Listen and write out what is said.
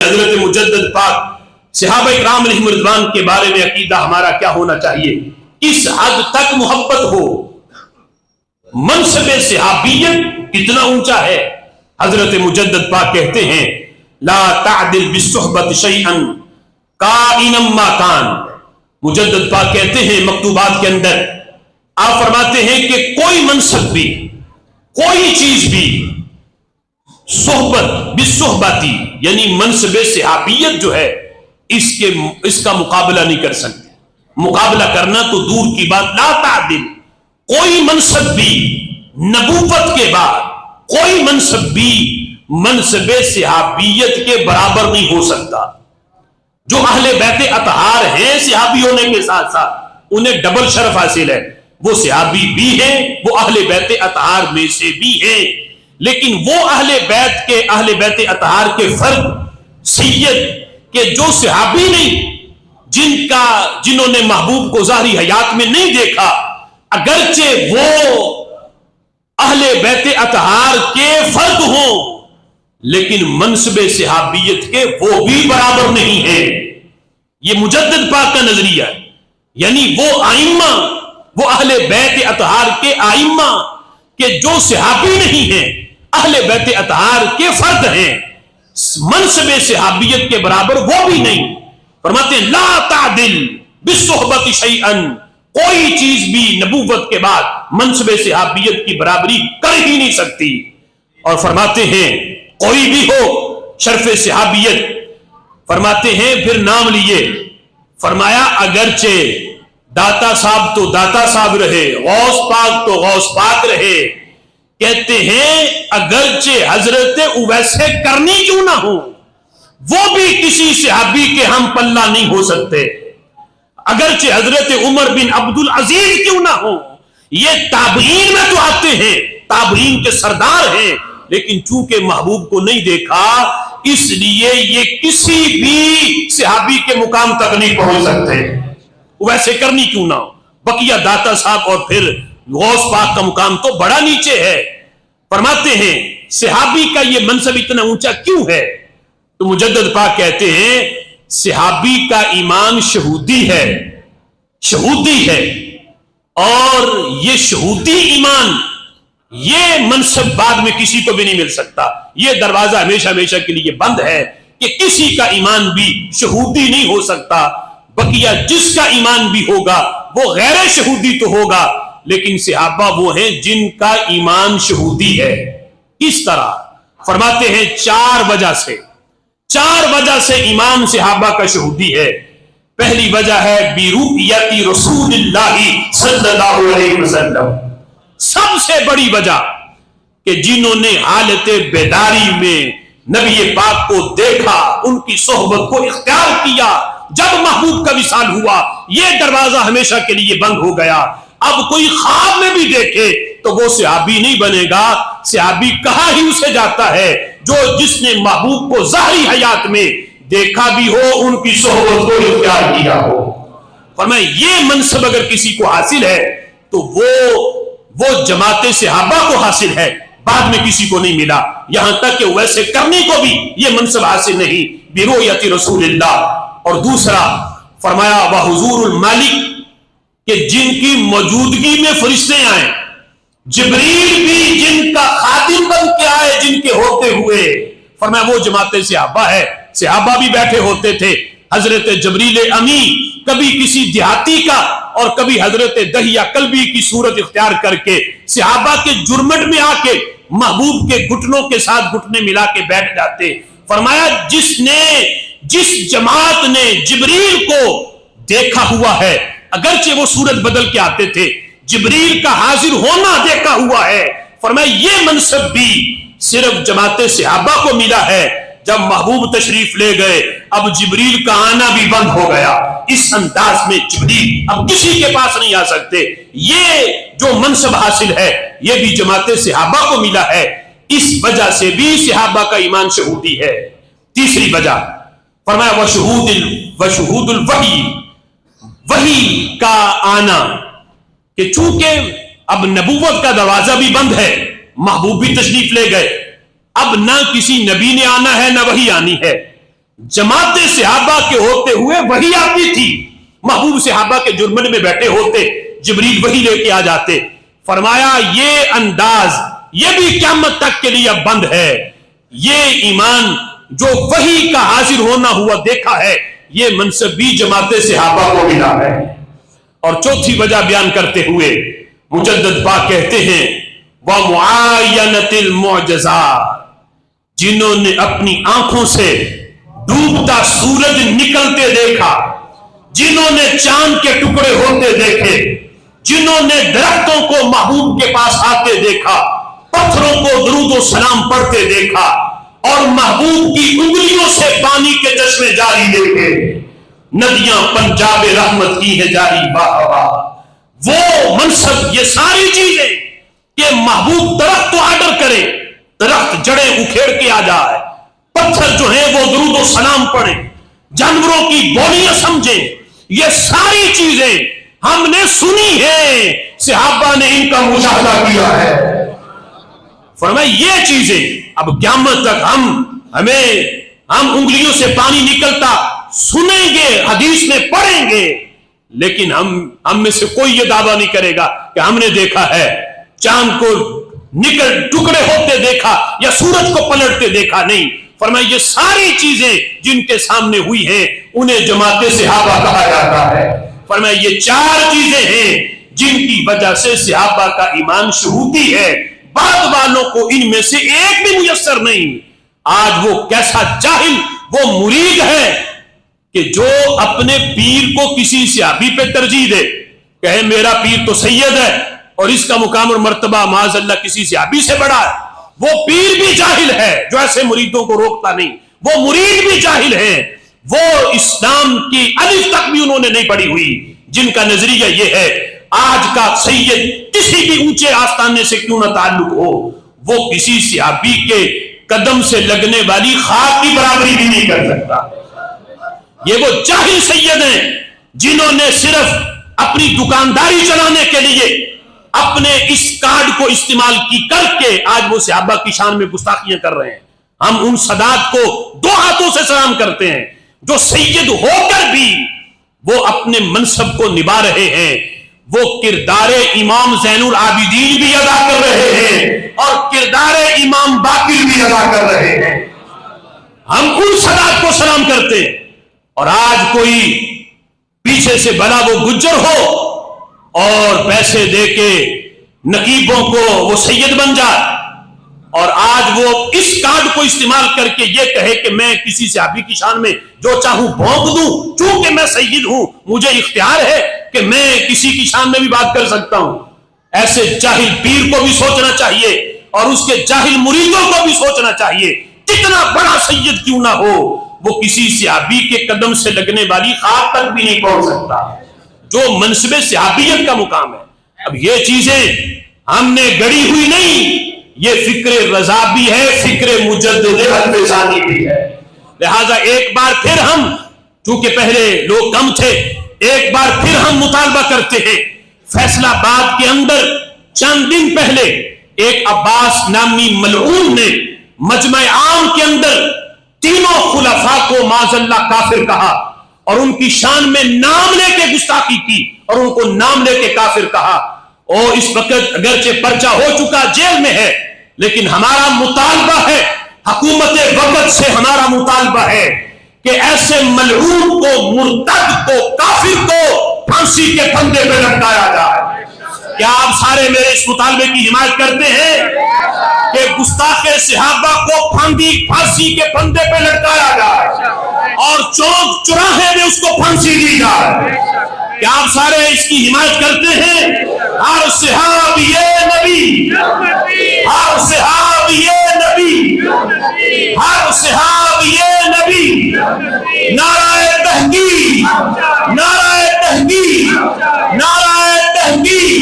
حضرت مجدد پاک صحابہ کرام علیہم رضوان کے بارے میں عقیدہ ہمارا کیا ہونا چاہیے، کس حد تک محبت ہو، منصب صحابیت کتنا اونچا ہے۔ حضرت مجدد پاک کہتے ہیں لا تعدل بالصحبت شیئا کائنا ما کان۔ مجدد پاک کہتے ہیں مکتوبات کے اندر، آپ فرماتے ہیں کہ کوئی منصب بھی، کوئی چیز بھی صحبت بالصحبتی یعنی منصب صحابیت جو ہے اس کا مقابلہ نہیں کر سکتے۔ مقابلہ کرنا تو دور کی بات، لا تعدل، کوئی منصب بھی نبوت کے بعد کوئی منصب بھی منصب صحابیت کے برابر نہیں ہو سکتا۔ جو اہل بیت اطہار ہیں صحابی ہونے کے ساتھ ساتھ انہیں ڈبل شرف حاصل ہے، وہ صحابی بھی ہیں، وہ اہل بیت اطہار میں سے بھی ہیں، لیکن وہ اہل بیت اطہار کے فرد سید کہ جو صحابی نہیں، جنہوں نے محبوب کو ظاہری حیات میں نہیں دیکھا، اگرچہ وہ اہل بیت اطہار کے فرد ہوں لیکن منصب صحابیت کے وہ بھی برابر نہیں ہے۔ یہ مجدد پاک کا نظریہ ہے، یعنی وہ آئمہ، وہ اہل بیت اطہار کے آئمہ کہ جو صحابی نہیں ہیں، اہل بیت اطہار کے فرد ہیں، منصب صحابیت کے برابر وہ بھی نہیں۔ فرماتے ہیں لا تعدل بالصحبت شیئا، کوئی چیز بھی نبوت کے بعد منصب صحابیت کی برابری کر ہی نہیں سکتی۔ اور فرماتے ہیں کوئی بھی ہو شرف صحابیت، فرماتے ہیں پھر نام لیے، فرمایا اگرچہ داتا صاحب تو داتا صاحب رہے، غوث پاک تو غوث پاک رہے، کہتے ہیں اگرچہ حضرت اویسے کرنی کیوں نہ ہو، وہ بھی کسی صحابی کے ہم پلہ نہیں ہو سکتے۔ اگرچہ حضرت عمر بن عبد العزیز کیوں نہ ہو، یہ تابعین میں تو آتے ہیں، تابعین کے سردار ہیں، لیکن چونکہ محبوب کو نہیں دیکھا اس لیے یہ کسی بھی صحابی کے مقام تک نہیں پہنچ سکتے، ویسے کرنی کیوں نہ ہو۔ بقیہ داتا صاحب اور پھر غوث پاک کا مقام تو بڑا نیچے ہے۔ فرماتے ہیں صحابی کا یہ منصب اتنا اونچا کیوں ہے؟ تو مجدد پاک کہتے ہیں صحابی کا ایمان شہودی ہے، شہودی ہے، اور یہ شہودی ایمان، یہ منصب بعد میں کسی کو بھی نہیں مل سکتا۔ یہ دروازہ ہمیشہ ہمیشہ کے لیے بند ہے کہ کسی کا ایمان بھی شہودی نہیں ہو سکتا۔ بقیہ جس کا ایمان بھی ہوگا وہ غیر شہودی تو ہوگا، لیکن صحابہ وہ ہیں جن کا ایمان شہودی ہے۔ کس طرح؟ فرماتے ہیں چار وجہ سے ایمان صحابہ کا شہودی ہے۔ پہلی وجہ ہے برؤیت رسول اللہ صلی اللہ علیہ وسلم، سب سے بڑی وجہ کہ جنہوں نے حالت بیداری میں نبی پاک کو دیکھا، ان کی صحبت کو اختیار کیا، جب محبوب کا وصال ہوا یہ دروازہ ہمیشہ کے لیے بند ہو گیا۔ اب کوئی خواب میں بھی دیکھے تو وہ صحابی نہیں بنے گا۔ صحابی کہا ہی اسے جاتا ہے جس نے محبوب کو ظاہری حیات میں دیکھا بھی ہو، ان کی صحبت کو اختیار کیا ہو۔ فرمایا یہ منصب اگر کسی کو حاصل ہے تو وہ جماعت صحابہ کو حاصل ہے، بعد میں کسی کو نہیں ملا، یہاں تک کہ ویسے کرنے کو بھی یہ منصب حاصل نہیں، برؤیت رسول اللہ۔ اور دوسرا فرمایا وحضور المالک، کہ جن کی موجودگی میں فرشتے آئیں، جبریل بھی جن کا خادم بن کے آئے جن کے ہوتے ہوئے، فرمایا وہ جماعت صحابہ ہے۔ صحابہ بھی بیٹھے ہوتے تھے، حضرت جبریل امی کبھی کسی دیہاتی کا اور کبھی حضرت دہیہ کلبی کی صورت اختیار کر کے صحابہ کے جرمٹ میں آ کے محبوب کے گھٹنوں کے ساتھ گھٹنے ملا کے بیٹھ جاتے۔ فرمایا جس جماعت نے جبریل کو دیکھا ہوا ہے، اگرچہ وہ صورت بدل کے آتے تھے، جبریل کا حاضر ہونا دیکھا ہوا ہے، فرمایا یہ منصب بھی صرف جماعت صحابہ کو ملا ہے۔ جب محبوب تشریف لے گئے اب جبریل کا آنا بھی بند ہو گیا، اس انداز میں جبریل اب کسی کے پاس نہیں آ سکتے۔ یہ جو منصب حاصل ہے یہ بھی جماعت صحابہ کو ملا ہے، اس وجہ سے بھی صحابہ کا ایمان شہودی ہے۔ تیسری وجہ فرمایا وشہود الوحی، وحی کا آنا، کہ چونکہ اب نبوت کا دروازہ بھی بند ہے، محبوب بھی تشریف لے گئے، اب نہ کسی نبی نے آنا ہے نہ وحی آنی ہے، जमात सहाबा के होते हुए वही आती थी, महबूब सहाबा के जुर्मन में बैठे होते, जिब्रील वही लेके आ जाते। फरमाया ये अंदाज ये भी क़यामत तक के लिए बंद है। ये ईमान जो वही का हाजिर होना हुआ देखा है, ये मनसब भी जमात सहाबा को मिला है। और चौथी वजह बयान करते हुए मुजद्दिद पाक कहते हैं व मुआयनतिल मुअज्जज़ात, जिन्होंने अपनी आंखों से डूबता सूरज निकलते देखा, जिन्होंने चांद के टुकड़े होते देखे, जिन्होंने दरख्तों को महबूब के पास आते देखा, पत्थरों को दुरूद व सलाम पढ़ते देखा और महबूब की उंगलियों से पानी के चश्मे जारी देखे, नदियां पंजाब रहमत की है जारी वाह वाह। वो मनसब, ये सारी चीजें कि महबूब दरख्त तो आर्डर करे, दरख्त जड़ें उखेड़ के आ जाए, पत्थर जो है वो दुरूद व सलाम पढ़े, जानवरों की बोलियां समझे, ये सारी चीजें हमने सुनी है, सहाबा ने इनका मुशाहदा किया है। फरमाया ये चीजें अब क़यामत तक हम उंगलियों से पानी निकलता सुनेंगे, हदीस में पढ़ेंगे, लेकिन हम में से कोई ये दावा नहीं करेगा कि हमने देखा है, चांद को निकल टुकड़े होते देखा या सूरज को पलटते देखा। नहीं, फरमाया ये सारी चीजें जिनके सामने हुई हैं उन्हें जमात सहाबा कहा जाता है। फरमाया ये चार चीजें हैं जिनकी वजह से सहाबा का ईमान शहूदी है, बाद वालों को इनमें से एक भी मुयस्सर नहीं। आज वो कैसा जाहिल, वो मुरीद है कि जो अपने पीर को किसी सहाबी पे तरजीह दे, कहे मेरा पीर तो सैयद है और इसका मुकाम और मर्तबा माज़अल्लाह किसी सहाबी से बड़ा है। वो पीर भी जाहिल है जो ऐसे मुरीदों को रोकता नहीं, वो मुरीद भी जाहिल है, वो इस्लाम की अलिफ तक भी उन्होंने नहीं पढ़ी हुई, जिनका नजरिया ये है आज का सैयद किसी भी ऊंचे आस्थाने से क्यों ना ताल्लुक हो, वो किसी सहाबी के कदम से लगने वाली खाक की बराबरी भी नहीं कर सकता। ये वो जाहिल सैयद हैं जिन्होंने सिर्फ अपनी दुकानदारी चलाने के लिए अपने इस कार्ड को इस्तेमाल की करके आज वो सहाबा की शान में गुस्ताखियां कर रहे हैं। हम उन सदात को दो हाथों से सलाम करते हैं जो सैयद होकर भी वो अपने मनसब को निभा रहे हैं, वो किरदारे इमाम ज़ैनुल आबिदीन भी अदा कर रहे हैं और किरदारे इमाम बाकिर भी अदा कर रहे हैं। हम उन सदात को सलाम करते हैं। और आज कोई पीछे से भला वो गुज्जर हो और पैसे देके नकीबों को वो सैयद बन जाए और आज वो इस कार्ड को इस्तेमाल करके ये कहे कि मैं किसी सहाबी की शान में जो चाहूं भोंक दूं, चूंकि मैं सैयद हूं मुझे इख्तियार है कि मैं किसी की शान में भी बात कर सकता हूं। ऐसे जाहिल पीर को भी सोचना चाहिए और उसके जाहिल मुरीदों को भी सोचना चाहिए, कितना बड़ा सैयद क्यों ना हो, वो किसी सहाबी के कदम से लगने वाली खाक तक भी नहीं पहुंच सकता जो मनसबे सहाबियत का मुकाम है। अब ये चीजें हमने गढ़ी हुई नहीं, ये फिक्र रजा भी है, फिक्र मुजद्दिद अल-फ़िसानी भी है। लिहाजा एक बार फिर हम, चूंकि पहले लोग कम थे, एक बार फिर हम मुतालबा करते हैं। फैसलाबाद के अंदर चंद दिन पहले एक अब्बास नामी मलऊन ने मजमा आम के अंदर तीनों खुलफा को माज़अल्लाह काफिर कहा और उनकी शान में नाम लेके गुस्ताखी की और उनको नाम लेके काफिर कहा। और इस वक्त अगरचे पर्चा हो चुका, जेल में है, लेकिन हमारा मुतालबा है, हुकूमत वक्त से हमारा मुतालबा है कि ऐसे मलऊन को, मुर्तद को, काफिर को फांसी के फंदे पे लटकाया जाए। क्या आप सारे मेरे इस मुतालबे की हिमायत करते हैं कि गुस्ताखे सहाबा को फांसी के फंदे पे लटकाया जाए और चौक चौराहे में उसको फांसी दी जाए? क्या आप सारे इसकी हिमायत करते हैं? हर सहाबी ये नबी, हर सहाबी ये नबी, हर सहाबी ये नबी, नाराए तहकीक, नाराए तहकीक, नाराए तहकीक।